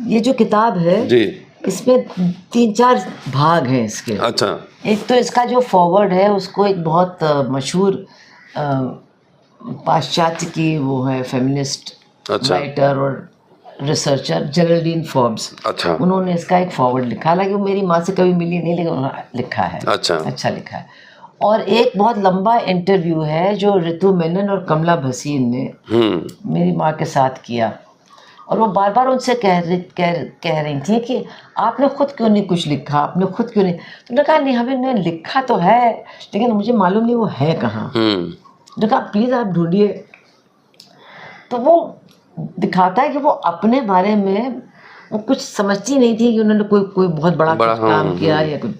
ये जो किताब है जी, इसमें 3-4 भाग हैं इसके। अच्छा, एक तो इसका जो फॉरवर्ड है उसको एक बहुत मशहूर पाश्चात्य की वो है फेमिनिस्ट अच्छा, राइटर और रिसर्चर जेरल्डीन फोर्ब्स, अच्छा, उन्होंने इसका एक फॉरवर्ड लिखा। हालांकि वो मेरी माँ से कभी मिली नहीं, लेकिन उन्होंने लिखा है, अच्छा, अच्छा लिखा है। और एक बहुत लंबा इंटरव्यू है जो ऋतु मेनन और कमला भसीन ने मेरी माँ के साथ किया, और वो बार बार उनसे कह रही थी कि आपने खुद क्यों नहीं कुछ लिखा, आपने खुद क्यों नहीं। तो उन्होंने कहा नहीं, हमने लिखा तो है लेकिन मुझे मालूम नहीं वो है कहाँ। उन्होंने कहा प्लीज़ आप ढूंढिए। तो वो दिखाता है कि वो अपने बारे में वो कुछ समझती नहीं थी कि उन्होंने कोई बहुत बड़ा कुछ काम किया या कुछ।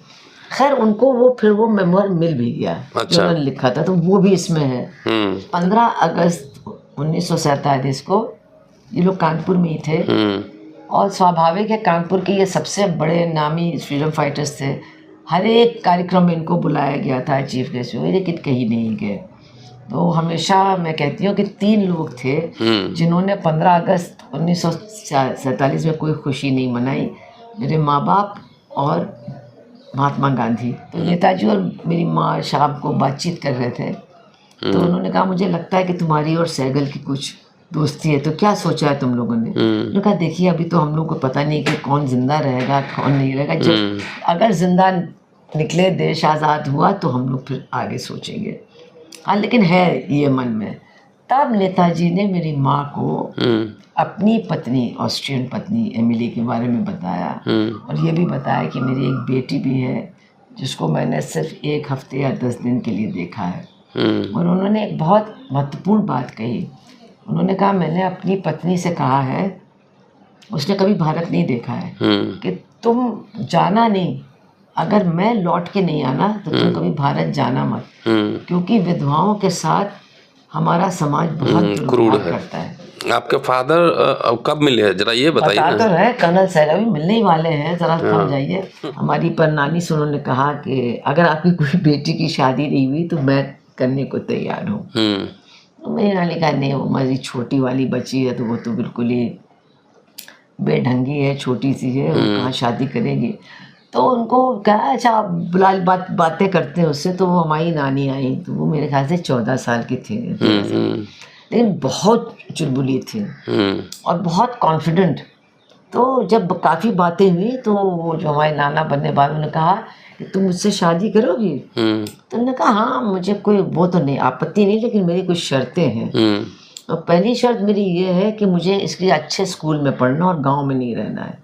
खैर उनको वो फिर वो मेमोर मिल भी गया जो उन्होंने लिखा था, तो वो भी इसमें है। 15 अगस्त 1947 को ये लोग कानपुर में ही थे, और स्वाभाविक है कानपुर के ये सबसे बड़े नामी फ्रीडम फाइटर्स थे। हर एक कार्यक्रम में इनको बुलाया गया था चीफ गेस्ट में, लेकिन कहीं नहीं गए। तो हमेशा मैं कहती हूँ कि 3 लोग थे जिन्होंने 15 अगस्त 1947 में कोई खुशी नहीं मनाई, मेरे माँ बाप और महात्मा गांधी। तो नेताजी और मेरी माँ शाम को बातचीत कर रहे थे, तो उन्होंने कहा मुझे लगता है कि तुम्हारी और सहगल की कुछ दोस्ती है, तो क्या सोचा है तुम लोगों ने? उन्होंने कहा देखिए अभी तो हम लोग को पता नहीं कि कौन जिंदा रहेगा कौन नहीं रहेगा, जब अगर जिंदा निकले देश आज़ाद हुआ तो हम लोग फिर आगे सोचेंगे। हाँ लेकिन है ये मन में। तब नेताजी ने मेरी माँ को अपनी पत्नी, ऑस्ट्रियन पत्नी एमिली के बारे में बताया, और ये भी बताया कि मेरी एक बेटी भी है जिसको मैंने सिर्फ 1 हफ्ते या 10 दिन के लिए देखा है। और उन्होंने एक बहुत महत्वपूर्ण बात कही। उन्होंने कहा मैंने अपनी पत्नी से कहा है, उसने कभी भारत नहीं देखा है, कि तुम जाना नहीं, अगर मैं लौट के नहीं आना तो तुम कभी भारत जाना मत, क्योंकि विधवाओं के साथ हमारा समाज बहुत दुर्व्यवहार करता है। आपके फादर कब मिले हैं जरा ये बताइए ना। बता तो रहे कर्नल सहगल अभी मिलने ही वाले हैं, जरा थम जाइए। हमारी परनानी से उन्होंने कहा कि अगर आपकी कोई बेटी की शादी नहीं हुई तो मैं करने को तैयार हूँ। तो मेरी नानी कहा नहीं, वो हमारी छोटी वाली बच्ची है तो वो तो बिल्कुल ही बेढंगी है, छोटी सी है, वो कहाँ शादी करेगी। तो उनको कहा अच्छा आप बुला बातें करते हैं उससे। तो वो हमारी नानी आई, तो वो मेरे ख्याल से 14 साल की थी, लेकिन बहुत चुलबुली थी और बहुत कॉन्फिडेंट। तो जब काफ़ी बातें हुई तो वो जो हमारे नाना बनने वाले उन्होंने कहा कि तुम मुझसे शादी करोगी? तो उन्होंने कहा हाँ मुझे कोई वो तो नहीं, आपत्ति नहीं, लेकिन मेरी कुछ शर्तें हैं। तो पहली शर्त मेरी ये है कि मुझे इसके लिए अच्छे स्कूल में पढ़ना और गांव में नहीं रहना है।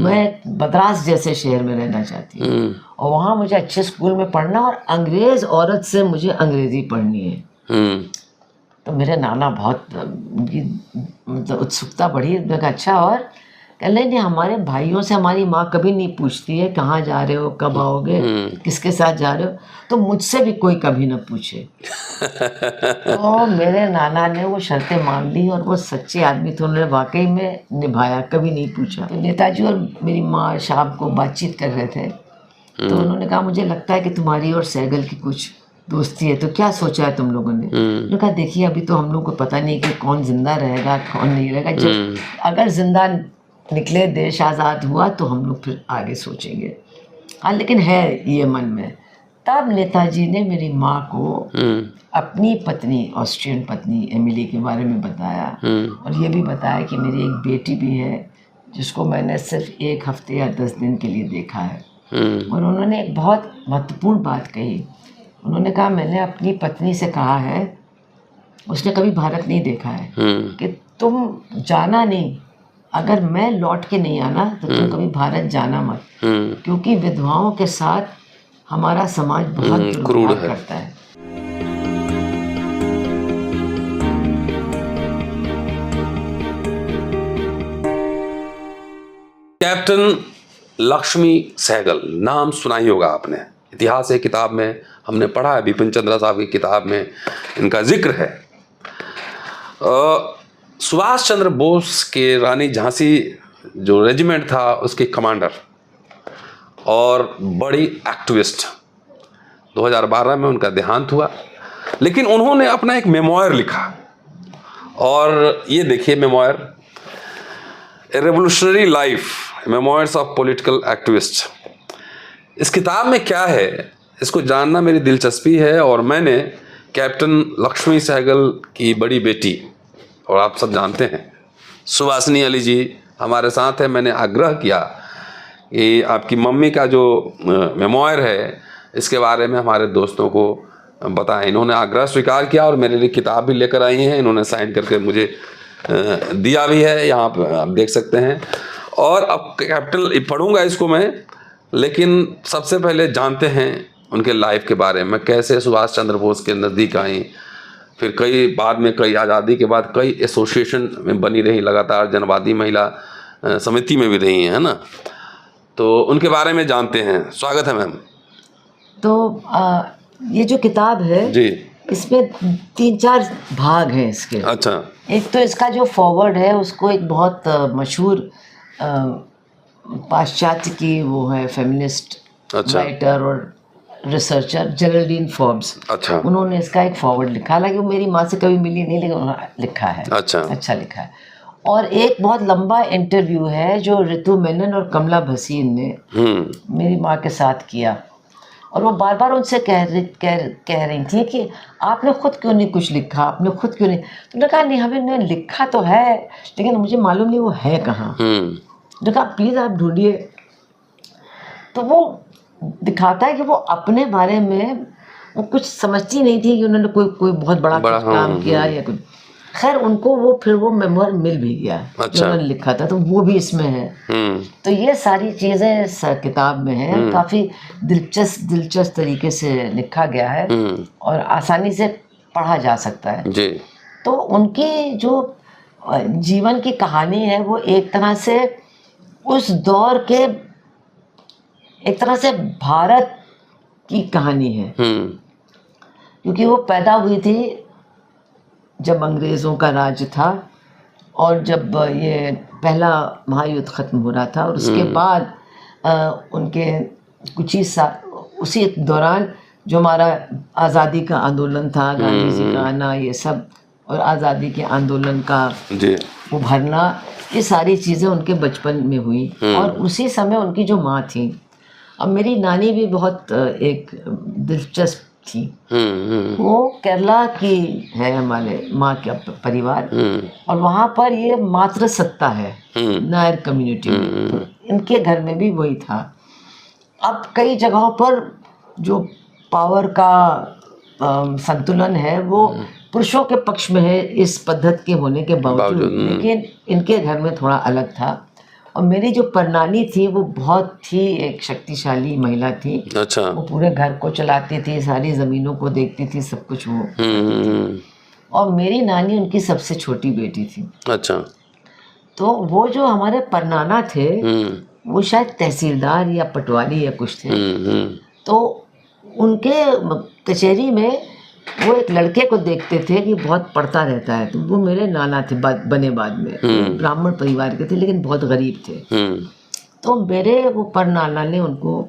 मैं मद्रास जैसे शहर में रहना चाहती हूँ, और वहाँ मुझे अच्छे स्कूल में पढ़ना, और अंग्रेज़ औरत से मुझे अंग्रेज़ी पढ़नी है। तो मेरे नाना बहुत उनकी मतलब उत्सुकता बढ़ी। मैंने कहा अच्छा, और कह नहीं हमारे भाइयों से हमारी माँ कभी नहीं पूछती है कहाँ जा रहे हो, कब आओगे, किसके साथ जा रहे हो, तो मुझसे भी कोई कभी ना पूछे। तो मेरे नाना ने वो शर्तें मान ली, और वो सच्चे आदमी थे, उन्होंने वाकई में निभाया, कभी नहीं पूछा। तो नेताजी और मेरी माँ शाम को बातचीत कर रहे थे, तो उन्होंने कहा मुझे लगता है कि तुम्हारी और सहगल की कुछ दोस्ती है, तो क्या सोचा है तुम लोगों ने? उन्होंने कहा देखिए अभी तो हम लोग को पता नहीं कि कौन जिंदा रहेगा कौन नहीं रहेगा, जब अगर जिंदा निकले देश आज़ाद हुआ तो हम लोग फिर आगे सोचेंगे। हाँ लेकिन है ये मन में। तब नेताजी ने मेरी माँ को अपनी पत्नी, ऑस्ट्रियन पत्नी एमिली के बारे में बताया, और ये भी बताया कि मेरी एक बेटी भी है जिसको मैंने सिर्फ 1 हफ्ते या 10 दिन के लिए देखा है। और उन्होंने एक बहुत महत्वपूर्ण बात कही। उन्होंने कहा मैंने अपनी पत्नी से कहा है, उसने कभी भारत नहीं देखा है, कि तुम जाना नहीं, अगर मैं लौट के नहीं आना तो तुम कभी भारत जाना मत, क्योंकि विधवाओं के साथ हमारा समाज बहुत दुर्व्यवहार करता है। कैप्टन लक्ष्मी सहगल नाम सुना ही होगा आपने, इतिहास है किताब में हमने पढ़ा है, बिपिन चंद्रा साहब की किताब में इनका जिक्र है। सुभाष चंद्र बोस के रानी झांसी जो रेजिमेंट था उसके कमांडर और बड़ी एक्टिविस्ट। 2012 में उनका देहांत हुआ, लेकिन उन्होंने अपना एक मेमोयर लिखा, और ये देखिए memoir. A revolutionary life, memoirs of political activist. इस किताब में क्या है इसको जानना मेरी दिलचस्पी है, और मैंने कैप्टन लक्ष्मी सहगल की बड़ी बेटी, और आप सब जानते हैं सुभाषिनी अली जी हमारे साथ है, मैंने आग्रह किया कि आपकी मम्मी का जो मेमोयर है इसके बारे में हमारे दोस्तों को बताएं। इन्होंने आग्रह स्वीकार किया और मेरे लिए किताब भी लेकर आई हैं, इन्होंने साइन करके मुझे दिया भी है, यहाँ पर आप देख सकते हैं। और अब कैप्टन पढ़ूंगा इसको मैं, लेकिन सबसे पहले जानते हैं उनके लाइफ के बारे में, कैसे सुभाष चंद्र बोस के नज़दीक आई, फिर कई बाद में कई आज़ादी के बाद कई एसोसिएशन में बनी रही, लगातार जनवादी महिला समिति में भी रही हैं, है ना। तो उनके बारे में जानते हैं। स्वागत है मैम। तो ये जो किताब है जी, इसमें 3-4 भाग हैं इसके। अच्छा। एक तो इसका जो फॉरवर्ड है उसको एक बहुत मशहूर पाश्चात्य की वो है फेमिनिस्ट राइटर और रिसर्चर जेरल्डीन फोर्ब्स, अच्छा, उन्होंने इसका एक फॉरवर्ड लिखा। हालांकि वो मेरी माँ से कभी मिली नहीं, लेकिन उन्होंने लिखा है, अच्छा लिखा है। और एक बहुत लंबा इंटरव्यू है जो ऋतु मेनन और कमला भसीन ने मेरी माँ के साथ किया, और वो बार बार उनसे कह रही थी कि आपने खुद क्यों नहीं कुछ लिखा, आपने खुद क्यों नहीं। तो उन्होंने कहा नहीं, हमने लिखा तो है लेकिन मुझे मालूम नहीं वो है कहाँ। उन्होंने कहा प्लीज़ आप ढूंढिए। तो वो दिखाता है कि वो अपने बारे में वो कुछ समझती नहीं थी कि उन्होंने कोई बहुत बड़ा काम किया या कुछ। खैर उनको वो फिर वो मेमोर मिल भी गया, जो उन्होंने लिखा था, तो वो भी इसमें है। तो ये सारी चीज़ें इस किताब में है, काफ़ी दिलचस्प तरीके से लिखा गया है और आसानी से पढ़ा जा सकता है जी। तो उनकी जो जीवन की कहानी है वो एक तरह से उस दौर के, एक तरह से भारत की कहानी है, क्योंकि वो पैदा हुई थी जब अंग्रेज़ों का राज था और जब ये पहला महायुद्ध ख़त्म हो रहा था, और उसके बाद उनके कुछ ही साल उसी दौरान जो हमारा आज़ादी का आंदोलन था, गांधी जी का आना, ये सब, और आज़ादी के आंदोलन का उभरना, ये सारी चीज़ें उनके बचपन में हुई। और उसी समय उनकी जो माँ थी, अब मेरी नानी भी बहुत एक दिलचस्प थी, वो केरला की है, हमारे माँ का परिवार, और वहाँ पर ये मातृ सत्ता है नायर कम्युनिटी में, तो इनके घर में भी वही था। अब कई जगहों पर जो पावर का संतुलन है वो पुरुषों के पक्ष में है इस पद्धति के होने के बावजूद, लेकिन इनके घर में थोड़ा अलग था। और मेरी जो परनानी थी वो बहुत ही एक शक्तिशाली महिला थी। अच्छा। वो पूरे घर को चलाती थी, सारी ज़मीनों को देखती थी, सब कुछ वो थी। और मेरी नानी उनकी सबसे छोटी बेटी थी। अच्छा। तो वो जो हमारे परनाना थे वो शायद तहसीलदार या पटवारी या कुछ थे। तो उनके कचहरी में वो एक लड़के को देखते थे कि बहुत पढ़ता रहता है, तो वो मेरे नाना थे बने बाद में, ब्राह्मण परिवार के थे लेकिन बहुत गरीब थे। तो मेरे वो परनाना ने उनको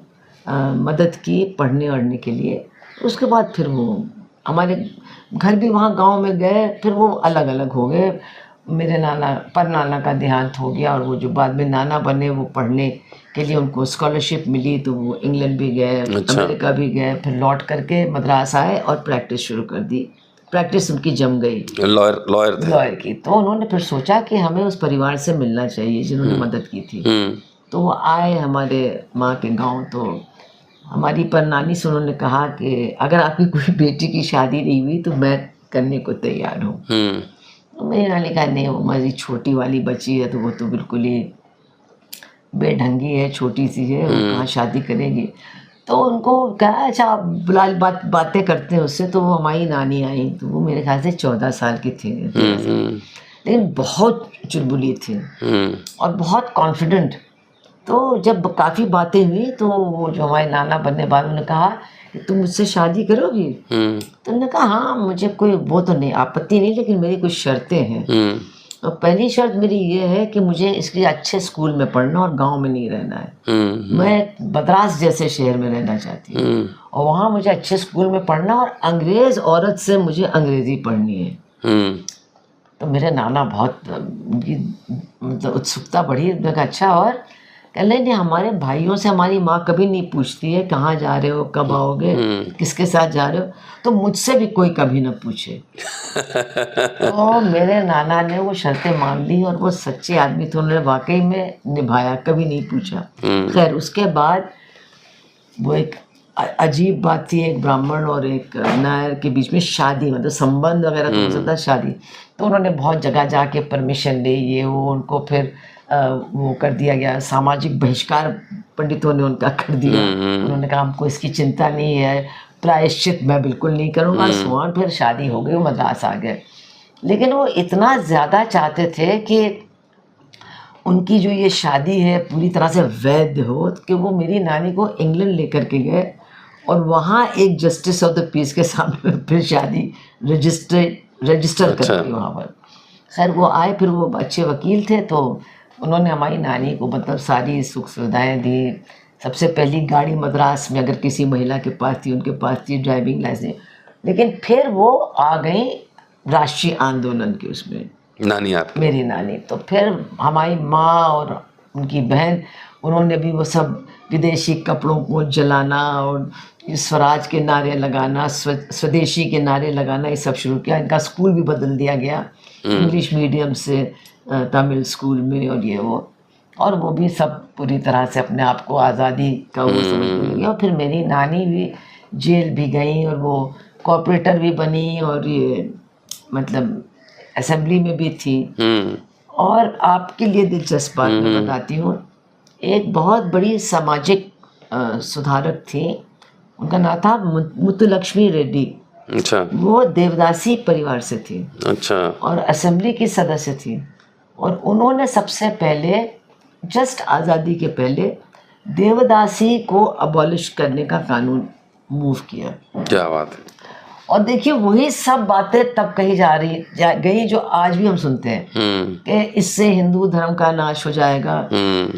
मदद की पढ़ने वढ़ने के लिए। उसके बाद फिर वो हमारे घर भी वहाँ गांव में गए, फिर वो अलग अलग हो गए। मेरे परनाना का देहांत हो गया, और वो जो बाद में नाना बने वो पढ़ने के लिए उनको स्कॉलरशिप मिली, तो वो इंग्लैंड भी गए, अमेरिका भी गए, फिर लौट करके मद्रास आए और प्रैक्टिस शुरू कर दी। प्रैक्टिस उनकी जम गई, लॉयर की। तो उन्होंने फिर सोचा कि हमें उस परिवार से मिलना चाहिए जिन्होंने मदद की थी। तो वो आए हमारे माँ के गाँव। तो हमारी परनानी से उन्होंने कहा कि अगर आपकी कोई बेटी की शादी नहीं हुई तो मैं करने को तैयार हूँ। मेरी नानी कहा नहीं, वो हमारी छोटी वाली बच्ची है, तो वो तो बिल्कुल ही बेढंगी है, छोटी सी है, वो कहाँ शादी करेगी। तो उनको कहा अच्छा आप बुला बातें करते हैं उससे। तो वो हमारी नानी आई, तो वो मेरे ख्याल से 14 साल की थी, लेकिन बहुत चुलबुली थी और बहुत कॉन्फिडेंट। तो जब काफ़ी बातें हुई तो वो जो हमारे नाना बनने बाद उन्होंने कहा तुम मुझसे शादी करोगी? तो उन्होंने कहा हाँ, मुझे कोई वो तो नहीं, आपत्ति नहीं, लेकिन मेरी कुछ शर्तें हैं। तो पहली शर्त मेरी ये है कि मुझे इसके अच्छे स्कूल में पढ़ना और गांव में नहीं रहना है। मैं मद्रास जैसे शहर में रहना चाहती हूँ, और वहाँ मुझे अच्छे स्कूल में पढ़ना, और अंग्रेज़ औरत से मुझे अंग्रेज़ी पढ़नी है। तो मेरे नाना बहुत उनकी मतलब उत्सुकता बढ़ी। मैंने कहा अच्छा, और कह नहीं हमारे भाइयों से हमारी माँ कभी नहीं पूछती है कहाँ जा रहे हो, कब आओगे, किसके साथ जा रहे हो, तो मुझसे भी कोई कभी ना पूछे। तो मेरे नाना ने वो शर्तें मान ली और वो सच्चे आदमी थे, उन्होंने वाकई में निभाया, कभी नहीं पूछा। खैर उसके बाद वो एक अजीब बात थी, एक ब्राह्मण और एक नायर के बीच में शादी, मतलब संबंध वगैरह तो हो सकता, शादी। तो उन्होंने बहुत जगह जाके परमिशन ली, ये वो, उनको फिर वो कर दिया गया, सामाजिक बहिष्कार पंडितों ने उनका कर दिया। उन्होंने कहा हमको इसकी चिंता नहीं है, प्रायश्चित मैं बिल्कुल नहीं करूँगा, सुहान। फिर शादी हो गई, वो मद्रास आ गए। लेकिन वो इतना ज़्यादा चाहते थे कि उनकी जो ये शादी है पूरी तरह से वैध हो, कि वो मेरी नानी को इंग्लैंड लेकर के गए और वहाँ एक जस्टिस ऑफ द पीस के सामने फिर शादी रजिस्टर कर दी वहाँ पर। खैर वो आए, फिर वो अच्छे वकील थे, तो उन्होंने हमारी नानी को मतलब सारी सुख सुविधाएं दी। सबसे पहली गाड़ी मद्रास में अगर किसी महिला के पास थी, उनके पास थी ड्राइविंग लाइसेंस। लेकिन फिर वो आ गई राष्ट्रीय आंदोलन के उसमें, नानी आप मेरी नानी। तो फिर हमारी माँ और उनकी बहन, उन्होंने भी वो सब विदेशी कपड़ों को जलाना और स्वराज के नारे लगाना, स्वदेशी के नारे लगाना, ये सब शुरू किया। इनका स्कूल भी बदल दिया गया, इंग्लिश मीडियम से तमिल स्कूल में, और ये वो भी सब पूरी तरह से अपने आप को आज़ादी का वो समझने लगे। और फिर मेरी नानी भी जेल भी गई और वो कॉर्पोरेटर भी बनी और ये मतलब असेंबली में भी थी। और आपके लिए दिलचस्प बात मैं बताती हूँ, एक बहुत बड़ी सामाजिक सुधारक थी, उनका नाम था मुत्तुलक्ष्मी रेड्डी। अच्छा। वो देवदासी परिवार से थी। अच्छा। और असेंबली की सदस्य थी, और उन्होंने सबसे पहले जस्ट आज़ादी के पहले देवदासी को अबॉलिश करने का कानून मूव किया। क्या बात है। और देखिए वही सब बातें तब कही गई जो आज भी हम सुनते हैं कि इससे हिंदू धर्म का नाश हो जाएगा,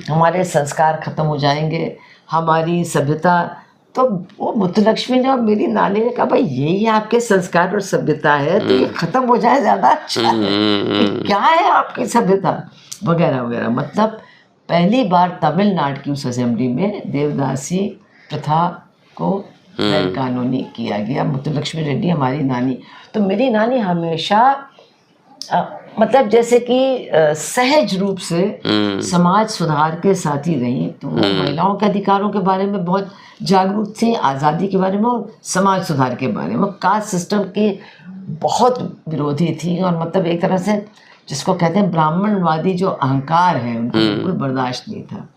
हमारे संस्कार खत्म हो जाएंगे, हमारी सभ्यता। तो वो मुत्तुलक्ष्मी ने और मेरी नानी ने कहा भाई यही आपके संस्कार और सभ्यता है, तो ये खत्म हो जाए ज़्यादा अच्छा है। क्या है आपकी सभ्यता वगैरह वगैरह। मतलब पहली बार तमिलनाडु की उस असेंबली में देवदासी प्रथा को गैर कानूनी किया गया। मुत्तुलक्ष्मी रेड्डी हमारी नानी, तो मेरी नानी हमेशा मतलब जैसे कि सहज रूप से समाज सुधार के साथ ही रही। तो महिलाओं के अधिकारों के बारे में बहुत जागरूक थी, आज़ादी के बारे में और समाज सुधार के बारे में। कास्ट सिस्टम की बहुत विरोधी थी, और मतलब एक तरह से जिसको कहते हैं ब्राह्मणवादी जो अहंकार है उनको बिल्कुल बर्दाश्त नहीं था।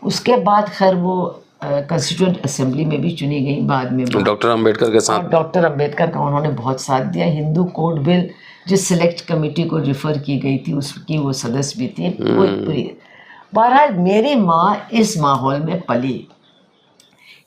उसके बाद खैर वो कॉन्स्टिट्यूएंट असेंबली में भी चुनी गई बाद में, डॉक्टर अम्बेडकर के साथ। डॉक्टर अम्बेडकर का उन्होंने बहुत साथ दिया। हिंदू कोड बिल जिस सिलेक्ट कमेटी को रिफ़र की गई थी उसकी वो सदस्य भी थी। वो पूरी बहरहाल मेरी माँ इस माहौल में पली,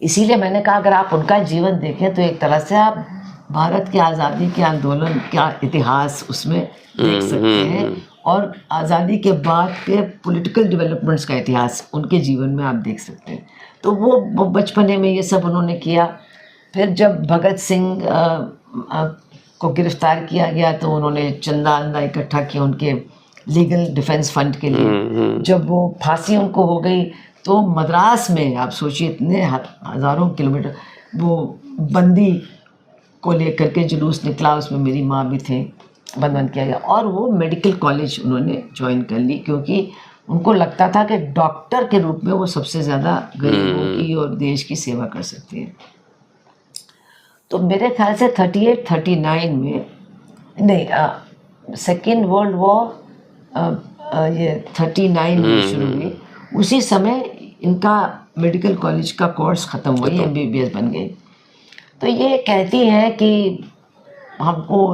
इसीलिए मैंने कहा अगर आप उनका जीवन देखें तो एक तरह से आप भारत के आज़ादी के आंदोलन का इतिहास उसमें देख सकते हैं, और आज़ादी के बाद के पॉलिटिकल डेवलपमेंट्स का इतिहास उनके जीवन में आप देख सकते हैं। तो वो बचपने में ये सब उन्होंने किया। फिर जब भगत सिंह को गिरफ्तार किया गया तो उन्होंने चंदा अंदा इकट्ठा किया उनके लीगल डिफेंस फंड के लिए। जब वो फांसी उनको हो गई तो मद्रास में आप सोचिए इतने हज़ारों किलोमीटर वो बंदी को लेकर के जुलूस निकला, उसमें मेरी माँ भी थे, बंद किया गया। और वो मेडिकल कॉलेज उन्होंने ज्वाइन कर ली क्योंकि उनको लगता था कि डॉक्टर के रूप में वो सबसे ज़्यादा गरीबों की और देश की सेवा कर सकती है। तो मेरे ख्याल से 38-39 में नहीं, सेकेंड वर्ल्ड वॉर ये 39 में शुरू हुई, उसी समय इनका मेडिकल कॉलेज का कोर्स ख़त्म हुआ, MBBS बन गई। तो ये कहती हैं कि हमको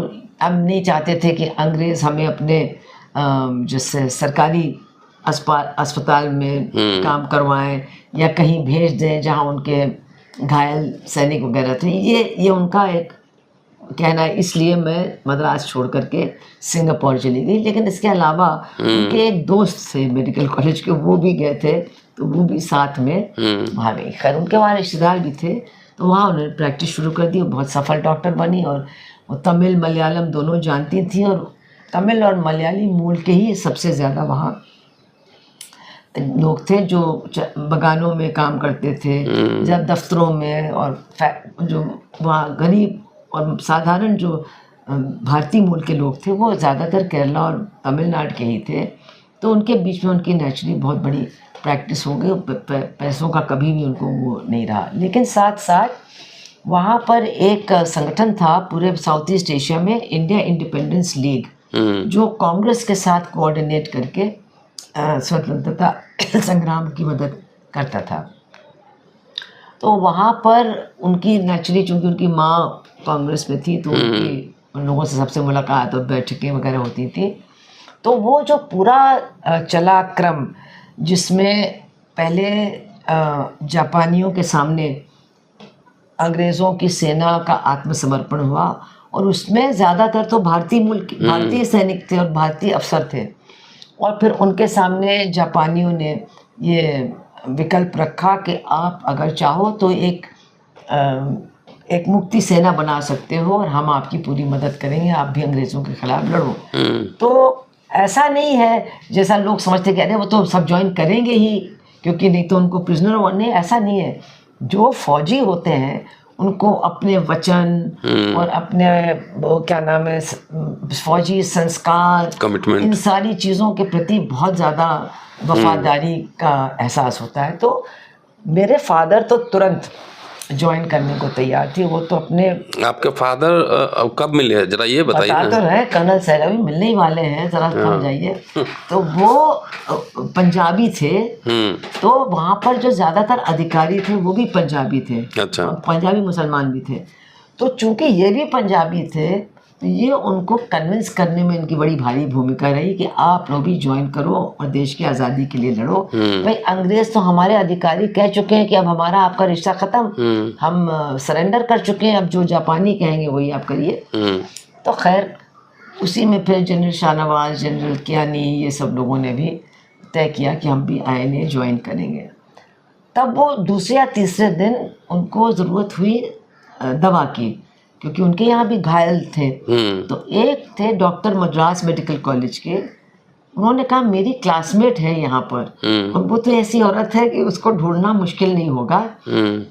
हम नहीं चाहते थे कि अंग्रेज़ हमें अपने जैसे सरकारी अस्पताल में काम करवाएं या कहीं भेज दें जहां उनके घायल सैनिक वगैरह थे। ये उनका एक कहना है, इसलिए मैं मद्रास छोड़ करके सिंगापुर चली गई। लेकिन इसके अलावा उनके एक दोस्त थे मेडिकल कॉलेज के, वो भी गए थे, तो वो भी साथ में वहाँ गई। खैर उनके वहाँ रिश्तेदार भी थे, तो वहाँ उन्होंने प्रैक्टिस शुरू कर दी। बहुत सफल डॉक्टर बनी और वो तमिल मलयालम दोनों जानती थी, और तमिल और मलयाली मूल के ही सबसे ज़्यादा वहाँ लोग थे जो बगानों में काम करते थे, जब दफ्तरों में, और जो वहाँ गरीब और साधारण जो भारतीय मूल के लोग थे वो ज़्यादातर केरला और तमिलनाडु के ही थे। तो उनके बीच में उनकी नेचुरली बहुत बड़ी प्रैक्टिस हो गई, पैसों का कभी भी उनको वो नहीं रहा। लेकिन साथ साथ वहाँ पर एक संगठन था पूरे साउथ ईस्ट एशिया में, इंडिया इंडिपेंडेंस लीग, जो कांग्रेस के साथ कोऑर्डिनेट करके स्वतंत्रता संग्राम की मदद करता था। तो वहाँ पर उनकी नेचुरली, चूँकि उनकी माँ कांग्रेस में थी, तो उनकी उन लोगों से सबसे मुलाकात और बैठकें वगैरह होती थी। तो वो जो पूरा चला क्रम, जिसमें पहले जापानियों के सामने अंग्रेज़ों की सेना का आत्मसमर्पण हुआ, और उसमें ज़्यादातर तो भारतीय सैनिक थे और भारतीय अफसर थे, और फिर उनके सामने जापानियों ने ये विकल्प रखा कि आप अगर चाहो तो एक मुक्ति सेना बना सकते हो और हम आपकी पूरी मदद करेंगे, आप भी अंग्रेज़ों के खिलाफ लड़ो। तो ऐसा नहीं है जैसा लोग समझते कि अरे वो तो सब ज्वाइन करेंगे ही, क्योंकि नहीं तो उनको प्रिजनर होने, ऐसा नहीं है। जो फौजी होते हैं उनको अपने वचन और अपने वो क्या नाम है, फौजी संस्कार, कमिटमेंट, इन सारी चीज़ों के प्रति बहुत ज़्यादा वफादारी का एहसास होता है। तो मेरे फादर तो तुरंत ज्वाइन करने को तैयार थी। वो तो अपने, आपके फादर कब मिले हैं जरा ये बताइए। बता तो रहे, कर्नल सैगल अभी मिलने ही वाले हैं, जरा थम जाइए। तो वो पंजाबी थे, तो वहाँ पर जो ज़्यादातर अधिकारी थे वो भी पंजाबी थे। अच्छा। पंजाबी मुसलमान भी थे। तो चूंकि ये भी पंजाबी थे, तो ये उनको कन्विंस करने में इनकी बड़ी भारी भूमिका रही कि आप लोग भी ज्वाइन करो और देश की आज़ादी के लिए लड़ो। भाई अंग्रेज़ तो हमारे अधिकारी कह चुके हैं कि अब हमारा आपका रिश्ता ख़त्म, हम सरेंडर कर चुके हैं, अब जो जापानी कहेंगे वही आप करिए। तो खैर उसी में फिर जनरल शाहनवाज, जनरल कियानी, ये सब लोगों ने भी तय किया कि हम भी INA ज्वाइन करेंगे। तब वो दूसरे या तीसरे दिन उनको ज़रूरत हुई दवा की, क्योंकि उनके यहाँ भी घायल थे। तो एक थे डॉक्टर मद्रास मेडिकल कॉलेज के, उन्होंने कहा मेरी क्लासमेट है यहाँ पर, और वो तो ऐसी औरत है कि उसको ढूंढना मुश्किल नहीं होगा।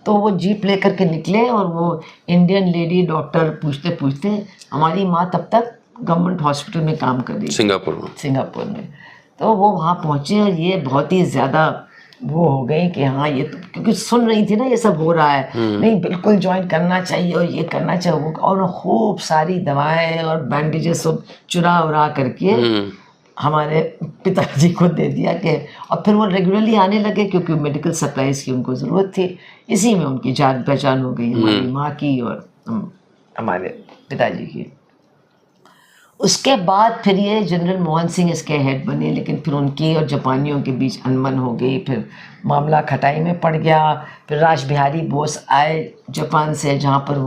तो वो जीप लेकर के निकले, और वो इंडियन लेडी डॉक्टर पूछते पूछते, हमारी माँ तब तक गवर्नमेंट हॉस्पिटल में काम कर रही, सिंगापुर में। तो वो वहाँ पहुँचे, और ये बहुत ही ज़्यादा वो हो गई कि हाँ ये तो, क्योंकि सुन रही थी ना ये सब हो रहा है, नहीं बिल्कुल ज्वाइन करना चाहिए और ये करना चाहिए वो, और खूब सारी दवाएं और बैंडेजेस सब चुरा उरा करके हमारे पिताजी को दे दिया कि, और फिर वो रेगुलरली आने लगे, क्योंकि मेडिकल सप्लाईज की उनको ज़रूरत थी। इसी में उनकी जान पहचान हो गई, हमारी माँ की और हमारे पिताजी की। उसके बाद फिर ये जनरल मोहन सिंह इसके हेड बने, लेकिन फिर उनकी और जापानियों के बीच अनबन हो गई, फिर मामला खटाई में पड़ गया। फिर राज बिहारी बोस आए जापान से, जहाँ पर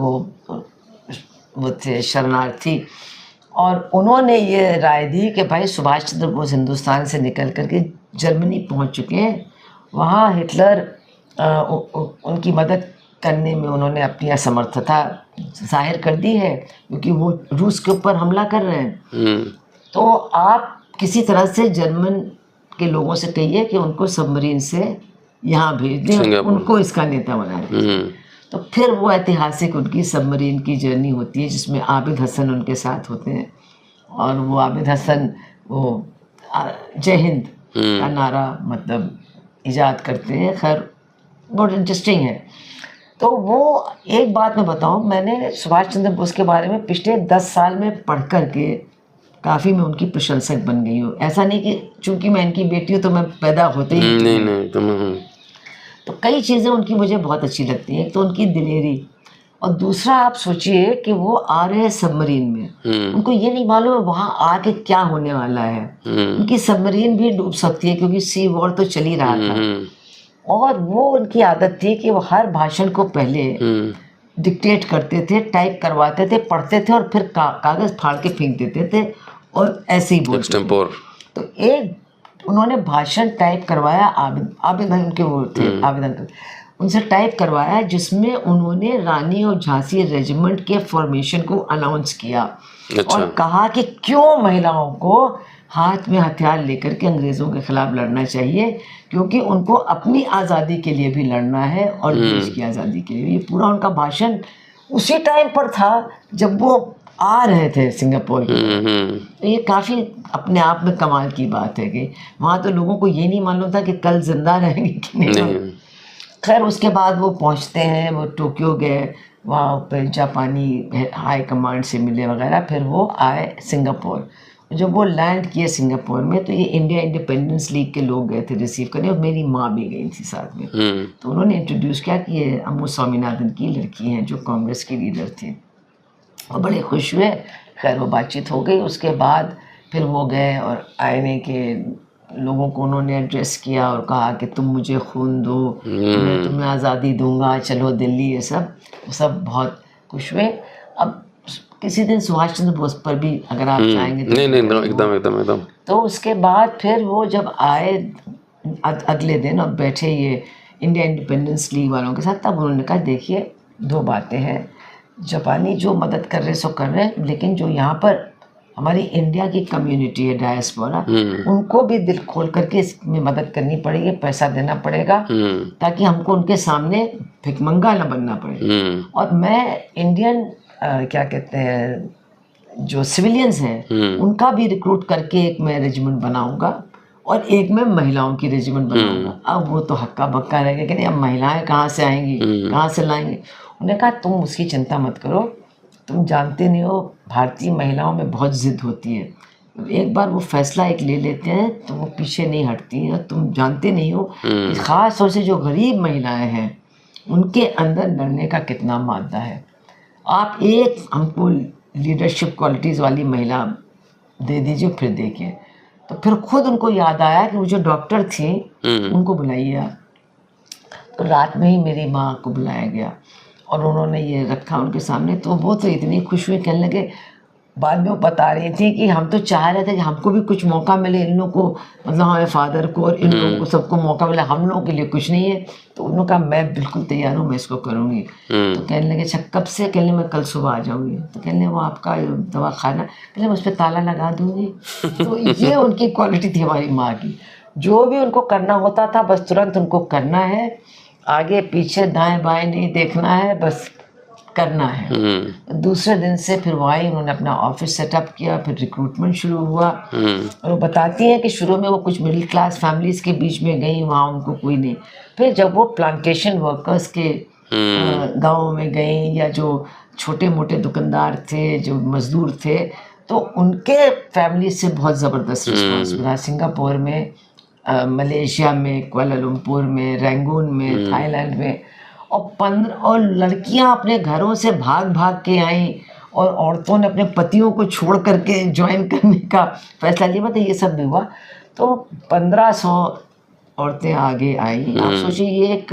वो थे शरणार्थी, और उन्होंने ये राय दी कि भाई सुभाष चंद्र बोस हिंदुस्तान से निकल करके जर्मनी पहुँच चुके हैं, वहाँ हिटलर उनकी मदद करने में उन्होंने अपनी असमर्थता जाहिर कर दी है, क्योंकि वो रूस के ऊपर हमला कर रहे हैं। तो आप किसी तरह से जर्मन के लोगों से कहिए कि उनको सबमरीन से यहाँ भेज दें, उनको इसका नेता बना दें। तो फिर वो ऐतिहासिक उनकी सबमरीन की जर्नी होती है, जिसमें आबिद हसन उनके साथ होते हैं, और वो आबिद हसन वो जय हिंद का नारा मतलब ईजाद करते हैं। खैर बहुत इंटरेस्टिंग है। तो वो एक बात मैं बताऊं, मैंने सुभाष चंद्र बोस के बारे में पिछले 10 साल में पढ़ कर के काफ़ी मैं उनकी प्रशंसक बन गई हूँ। ऐसा नहीं कि चूंकि मैं इनकी बेटी हूँ तो मैं पैदा होते ही नहीं, तो कई चीज़ें उनकी मुझे बहुत अच्छी लगती हैं। एक तो उनकी दिलेरी, और दूसरा आप सोचिए कि वो आ रहे हैं सबमरीन में, उनको ये नहीं मालूम है वहाँ आके क्या होने वाला है। उनकी सबमरीन भी डूब सकती है, क्योंकि सी वॉर तो चल ही रहा था। और वो उनकी आदत थी कि वो हर भाषण को पहले डिक्टेट करते थे, टाइप करवाते थे, पढ़ते थे, और फिर कागज़ फाड़ के फेंक देते थे, और ऐसे ही बोलते थे। तो एक उन्होंने भाषण टाइप करवाया, आबिद भाई उनके वो थे, आबिद अंकल, उनसे टाइप करवाया जिसमें उन्होंने रानी और झांसी रेजिमेंट के फॉर्मेशन को अनाउंस किया और कहा कि क्यों महिलाओं को हाथ में हथियार लेकर के अंग्रेज़ों के खिलाफ लड़ना चाहिए, क्योंकि उनको अपनी आज़ादी के लिए भी लड़ना है और देश की आज़ादी के लिए। ये पूरा उनका भाषण उसी टाइम पर था जब वो आ रहे थे सिंगापुर के। तो ये काफ़ी अपने आप में कमाल की बात है कि वहाँ तो लोगों को ये नहीं मालूम था कि कल जिंदा रहेंगे कि नहीं। खैर उसके बाद वो पहुँचते हैं, वो टोक्यो गए, वहाँ पर जापानी हाई कमांड से मिले वगैरह, फिर वो आए सिंगापुर। जब वो लैंड किए सिंगापुर में तो ये इंडिया इंडिपेंडेंस लीग के लोग गए थे रिसीव करने, और मेरी माँ भी गई थी साथ में। तो उन्होंने इंट्रोड्यूस किया कि ये अम्मू स्वामीनाथन की लड़की हैं जो कांग्रेस की लीडर थी, और बड़े खुश हुए। खैर वो बातचीत हो गई। उसके बाद फिर वो गए और आईने के लोगों को उन्होंने एड्रेस किया और कहा कि तुम मुझे खून दो, मैं तुम्हें आज़ादी दूंगा, चलो दिल्ली, ये सब बहुत खुश हुए। अब किसी दिन सुभाष चंद्र बोस पर भी अगर आप चाहेंगे तो नहीं एकदम। तो उसके बाद फिर वो जब आए अगले दिन और बैठे ये इंडिया इंडिपेंडेंस लीग वालों के साथ, तब उन्होंने कहा देखिए दो बातें हैं, जापानी जो मदद कर रहे सो कर रहे हैं, लेकिन जो यहाँ पर हमारी इंडिया की कम्युनिटी है डायस्पोरा, उनको भी दिल खोल करके इसमें मदद करनी पड़ेगी, पैसा देना पड़ेगा ताकि हमको उनके सामने भिखमंगा न बनना पड़े। और मैं इंडियन क्या कहते हैं जो सिविलियंस हैं उनका भी रिक्रूट करके एक मैं रेजिमेंट बनाऊंगा और एक मैं महिलाओं की रेजिमेंट बनाऊंगा। अब वो तो हक्का बक्का रह गया कि नहीं अब महिलाएं कहाँ से आएंगी, कहाँ से लाएंगे। उन्होंने कहा तुम उसकी चिंता मत करो, तुम जानते नहीं हो भारतीय महिलाओं में बहुत ज़िद होती है, एक बार वो फैसला एक ले लेते हैं तो वो पीछे नहीं हटती हैं। तुम जानते नहीं हो कि ख़ास तौर से जो गरीब महिलाएं हैं उनके अंदर लड़ने का कितना मादा है। आप एक हमको लीडरशिप क्वालिटीज़ वाली महिला दे दीजिए, फिर देखिए। तो फिर खुद उनको याद आया कि वो जो डॉक्टर थी उनको बुलाइए आप। तो रात में ही मेरी माँ को बुलाया गया और उन्होंने ये रखा उनके सामने। तो वो तो इतनी खुश हुई, कहने लगे, बाद में वो बता रही थी कि हम तो चाह रहे थे कि हमको भी कुछ मौका मिले, इन लोगों को मतलब हमारे फादर को और इन लोगों को सबको मौका मिला, हम लोगों के लिए कुछ नहीं है। तो उन्होंने कहा मैं बिल्कुल तैयार हूँ, मैं इसको करूँगी। तो कहने लगे अच्छा कब से? कहने मैं कल सुबह आ जाऊँगी। तो कहने वो आपका दवा खाना, कहने मैं उस पर ताला लगा दूँगी। तो ये उनकी क्वालिटी थी हमारी माँ की, जो भी उनको करना होता था बस तुरंत उनको करना है, आगे पीछे दाएं बाएं नहीं देखना है, बस करना है। दूसरे दिन से फिर वही उन्होंने अपना ऑफिस सेटअप किया, फिर रिक्रूटमेंट शुरू हुआ। और वो बताती हैं कि शुरू में वो कुछ मिडिल क्लास फैमिलीज़ के बीच में गई, वहाँ उनको कोई नहीं। फिर जब वो प्लांटेशन वर्कर्स के गाँव में गई या जो छोटे मोटे दुकानदार थे, जो मज़दूर थे, तो उनके फैमिली से बहुत ज़बरदस्त रिस्पॉन्स मिला। सिंगापुर में, मलेशिया में, कुआलालंपुर में, रंगून में, थाईलैंड में। और लड़कियां अपने घरों से भाग भाग के आईं और औरतों ने अपने पतियों को छोड़ करके ज्वाइन करने का फैसला लिया। मतलब ये सब भी हुआ। तो 1500 औरतें आगे आई। आप सोचिए ये एक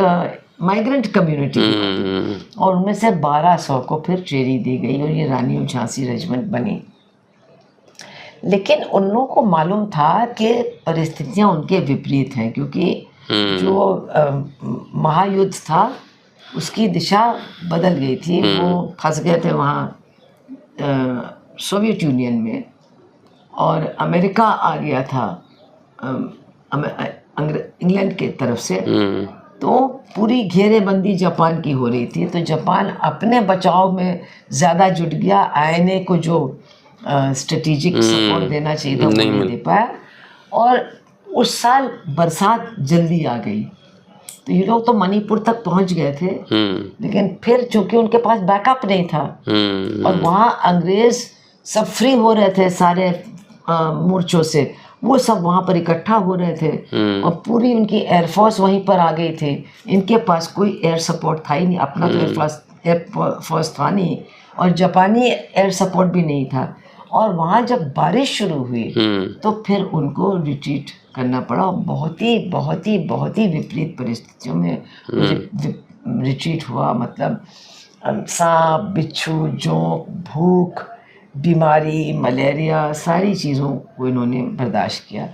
माइग्रेंट कम्युनिटी और उनमें से 1200 को फिर ट्रेनिंग दी गई और ये रानी और झांसी रेजिमेंट बनी। लेकिन उन लोगों को मालूम था कि परिस्थितियां उनके विपरीत हैं, क्योंकि जो महायुद्ध था उसकी दिशा बदल गई थी। वो फंस गए थे वहाँ सोवियत यूनियन में और अमेरिका आ गया था इंग्लैंड के तरफ से। तो पूरी घेरेबंदी जापान की हो रही थी। तो जापान अपने बचाव में ज़्यादा जुट गया, आईएनए को जो स्ट्रेटेजिक सपोर्ट देना चाहिए था वो नहीं दे पाया। और उस साल बरसात जल्दी आ गई, तो ये लोग तो मणिपुर तक पहुंच गए थे, लेकिन फिर चूंकि उनके पास बैकअप नहीं था और वहाँ अंग्रेज सब फ्री हो रहे थे सारे मोर्चों से, वो सब वहाँ पर इकट्ठा हो रहे थे और पूरी उनकी एयरफोर्स वहीं पर आ गई थी। इनके पास कोई एयर सपोर्ट था ही नहीं, अपना तो एयरफोर्स था नहीं और जापानी एयर सपोर्ट भी नहीं था। और वहाँ जब बारिश शुरू हुई तो फिर उनको रिट्रीट करना पड़ा। बहुत ही विपरीत परिस्थितियों में रिट्रीट हुआ। मतलब सांप, बिच्छू, जोंक, भूख, बीमारी, मलेरिया, सारी चीज़ों को इन्होंने बर्दाश्त किया।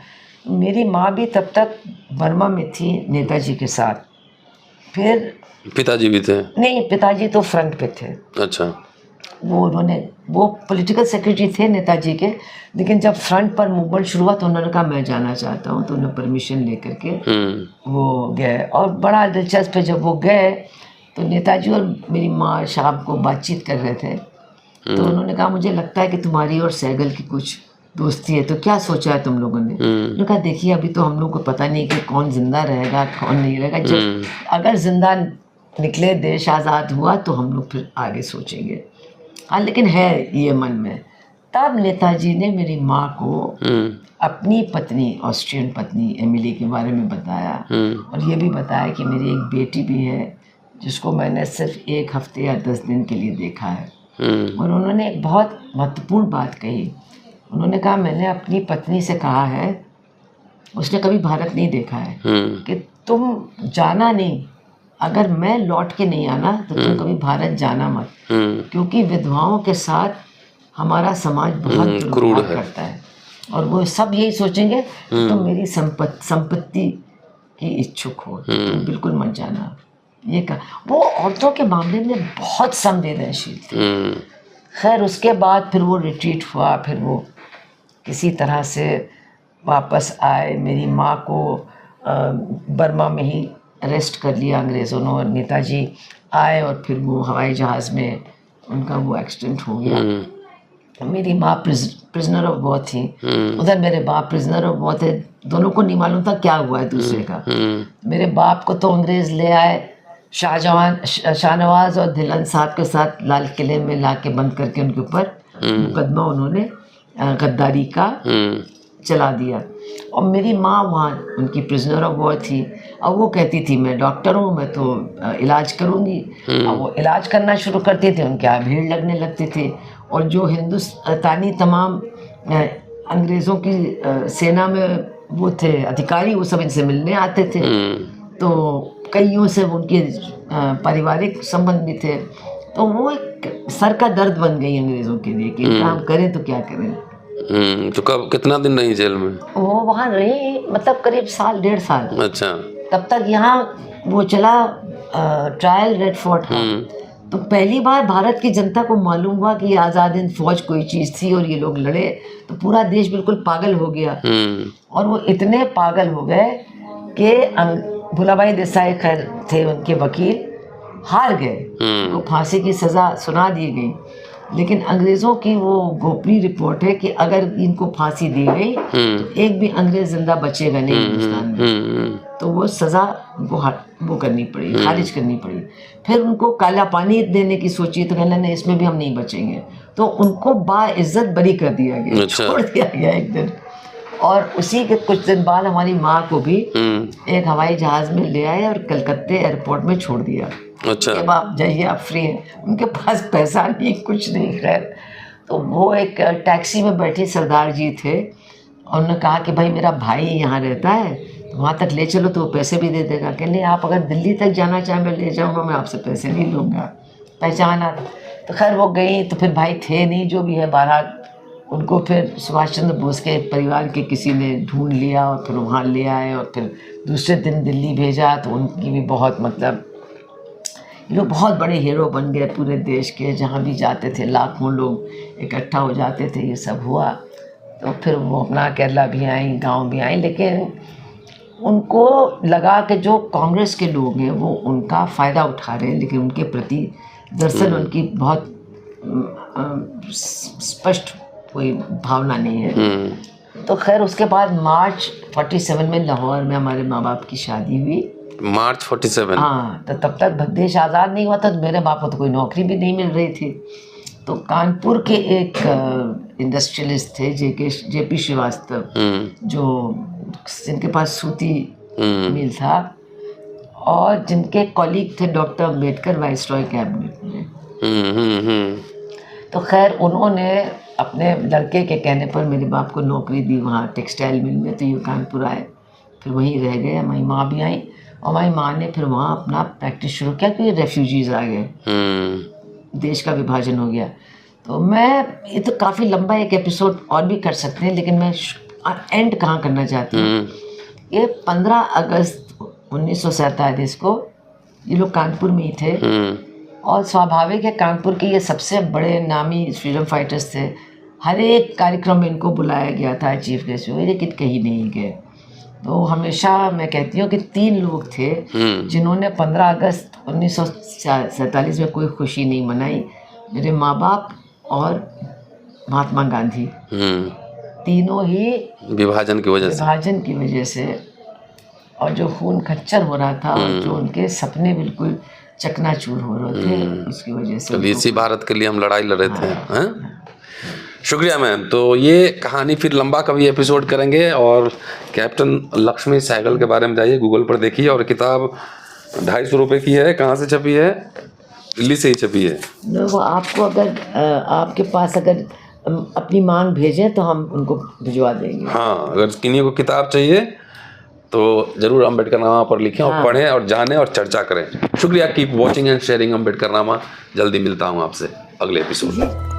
मेरी माँ भी तब तक बर्मा में थी नेताजी के साथ। फिर पिताजी भी थे? नहीं, पिताजी तो फ्रंट पे थे। अच्छा। वो पॉलिटिकल सेक्रेटरी थे नेताजी के, लेकिन जब फ्रंट पर मूवमेंट शुरू हुआ तो उन्होंने कहा मैं जाना चाहता हूँ, तो उन्होंने परमिशन लेकर के वो गए। और बड़ा दिलचस्प है, जब वो गए तो नेताजी और मेरी माँ शाम को बातचीत कर रहे थे, तो उन्होंने कहा मुझे लगता है कि तुम्हारी और सहगल की कुछ दोस्ती है, तो क्या सोचा है तुम लोगों ने? उन्होंने कहा देखिए अभी तो हम लोग को पता नहीं कि कौन जिंदा रहेगा कौन नहीं रहेगा, जब अगर जिंदा निकले, देश आज़ाद हुआ तो हम लोग फिर आगे सोचेंगे। हाँ, लेकिन है ये मन में। तब नेताजी ने मेरी माँ को अपनी पत्नी, ऑस्ट्रियन पत्नी एमिली के बारे में बताया, और ये भी बताया कि मेरी एक बेटी भी है जिसको मैंने सिर्फ 1 हफ्ते या 10 दिन के लिए देखा है। और उन्होंने एक बहुत महत्वपूर्ण बात कही। उन्होंने कहा मैंने अपनी पत्नी से कहा है, उसने कभी भारत नहीं देखा है, कि तुम जाना नहीं, अगर मैं लौट के नहीं आना तो तुम कभी भारत जाना मत, क्योंकि विधवाओं के साथ हमारा समाज बहुत दुर्व्यवहार करता है, और वो सब यही सोचेंगे कि तुम मेरी संपत्ति की इच्छुक हो, तो तुम बिल्कुल मत जाना। ये कहा। वो औरतों के मामले में बहुत संवेदनशील थी। खैर उसके बाद फिर वो रिट्रीट हुआ, फिर वो किसी तरह से वापस आए। मेरी माँ को बर्मा में ही अरेस्ट कर लिया अंग्रेज़ों ने, और नेताजी आए और फिर वो हवाई जहाज़ में उनका वो एक्सीडेंट हो गया। मेरी माँ प्रिजनर ऑफ वॉर थी, उधर मेरे बाप प्रिजनर ऑफ वॉर थे। दोनों को नहीं मालूम था क्या हुआ है दूसरे का। मेरे बाप को तो अंग्रेज़ ले आए, शाहनवाज और धिलन साहब के साथ लाल किले में ला के बंद करके उनके ऊपर मुकदमा उन्होंने गद्दारी का चला दिया। और मेरी माँ वहाँ उनकी प्रिजनर ऑफ वॉर थी। अब वो कहती थी मैं डॉक्टर हूँ, मैं तो इलाज करूँगी। अब वो इलाज करना शुरू करते थे, उनके यहाँ भीड़ लगने लगती थी। और जो हिंदुस्तानी तमाम अंग्रेज़ों की सेना में वो थे अधिकारी, वो सब इनसे मिलने आते थे। तो कईयों से उनके पारिवारिक संबंध भी थे। तो वो एक सर का दर्द बन गई अंग्रेज़ों के लिए कि काम करें तो क्या करें। तो कब कितना दिन रही जेल में? वो वहाँ रही मतलब करीब 1.5 साल। अच्छा। तब तक यहाँ वो चला ट्रायल रेड फोर्ट का। तो पहली बार भारत की जनता को मालूम हुआ कि आज़ाद हिंद फौज कोई चीज़ थी और ये लोग लड़े, तो पूरा देश बिल्कुल पागल हो गया। और वो इतने पागल हो गए कि भुलाभाई देसाई खैर थे उनके वकील, हार गए, उनको फांसी की सज़ा सुना दी गई। लेकिन अंग्रेज़ों की वो गोपनीय रिपोर्ट है कि अगर इनको फांसी दी गई तो एक भी अंग्रेज़ जिंदा बचेगा नहीं हिंदुस्तान में। तो वो सज़ा उनको वो करनी पड़ी, खारिज करनी पड़ी। फिर उनको काला पानी देने की सोची, तो कहना नहीं इसमें भी हम नहीं बचेंगे, तो उनको बाइज्जत बरी कर दिया गया। अच्छा। छोड़ दिया गया एक दिन। और उसी के कुछ दिन बाद हमारी माँ को भी एक हवाई जहाज़ में ले आए और कलकत्ते एयरपोर्ट में छोड़ दिया। अच्छा। अब आप जाइए, आप फ्री हैं। उनके पास पैसा नहीं, कुछ नहीं। खैर तो वो एक टैक्सी में बैठे सरदार जी थे, और उन्होंने कहा कि भाई मेरा भाई यहाँ रहता है, तो वहाँ तक ले चलो, तो वो पैसे भी दे देगा। कहने आप अगर दिल्ली तक जाना चाहें मैं ले जाऊँगा, मैं आपसे पैसे नहीं लूँगा, पहचाना। तो खैर वो गई, तो फिर भाई थे नहीं, जो भी है बहरहाल उनको फिर सुभाष चंद्र बोस के परिवार के किसी ने ढूंढ लिया और फिर वहाँ ले आए, और फिर दूसरे दिन दिल्ली भेजा। तो उनकी भी बहुत मतलब ये लोग बहुत बड़े हीरो बन गए पूरे देश के, जहाँ भी जाते थे लाखों लोग इकट्ठा हो जाते थे। ये सब हुआ तो फिर वो अपना केरला भी आई, गांव भी आई। लेकिन उनको लगा कि जो कांग्रेस के लोग हैं वो उनका फ़ायदा उठा रहे हैं, लेकिन उनके प्रति दरअसल उनकी बहुत स्पष्ट कोई भावना नहीं है। तो खैर उसके बाद मार्च 47 में लाहौर में हमारे माँ बाप की शादी हुई। मार्च 47? हाँ। तो तब तक देश आज़ाद नहीं हुआ था, तो मेरे बाप को तो कोई नौकरी भी नहीं मिल रही थी। तो कानपुर के एक इंडस्ट्रियलिस्ट थे जेपी श्रीवास्तव, जो जिनके पास सूती मिल था, और जिनके कॉलीग थे डॉक्टर अम्बेडकर वाइसरॉय कैबिनेट में। तो खैर उन्होंने अपने लड़के के कहने पर मेरे बाप को नौकरी दी वहाँ टेक्सटाइल मिल में। तो ये कानपुर आए, फिर वहीं रह गए। हमारी माँ भी आई, और हमारी माँ ने फिर वहाँ अपना प्रैक्टिस शुरू किया, क्योंकि रेफ्यूजीज आ गए, देश का विभाजन हो गया। तो ये तो काफ़ी लंबा एक एपिसोड और भी कर सकते हैं, लेकिन मैं एंड कहाँ करना चाहती हूँ। ये 15 अगस्त 1947 को ये लोग कानपुर में ही थे। और स्वाभाविक है, कानपुर के ये सबसे बड़े नामी फ्रीडम फाइटर्स थे। हर एक कार्यक्रम में इनको बुलाया गया था चीफ गेस्ट में, लेकिन कहीं नहीं गए। तो हमेशा मैं कहती हूँ कि 3 लोग थे जिन्होंने 15 अगस्त 1947 में कोई खुशी नहीं मनाई, मेरे माँ बाप और महात्मा गांधी। तीनों ही विभाजन की वजह से और जो खून खच्चर हो रहा था और जो उनके सपने बिल्कुल चकनाचूर हो रहे थे, उसकी वजह से इसी भारत के लिए हम लड़ाई लड़ रहे थे। हैं? शुक्रिया मैम। तो ये कहानी फिर लंबा कभी एपिसोड करेंगे। और कैप्टन लक्ष्मी सहगल के बारे में जाइए, गूगल पर देखिए। और किताब 250 रुपये की है। कहाँ से छपी है? दिल्ली से ही छपी है। वो आपको अगर आपके पास अगर अपनी मांग भेजें तो हम उनको भिजवा देंगे। हाँ, अगर किन्हीं को किताब चाहिए तो ज़रूर अम्बेडकरनामा पर लिखें और पढ़ें और जानें और चर्चा करें। शुक्रिया। Keep watching and sharing Ambedkarnama. जल्दी मिलता हूँ आपसे अगले एपिसोड में।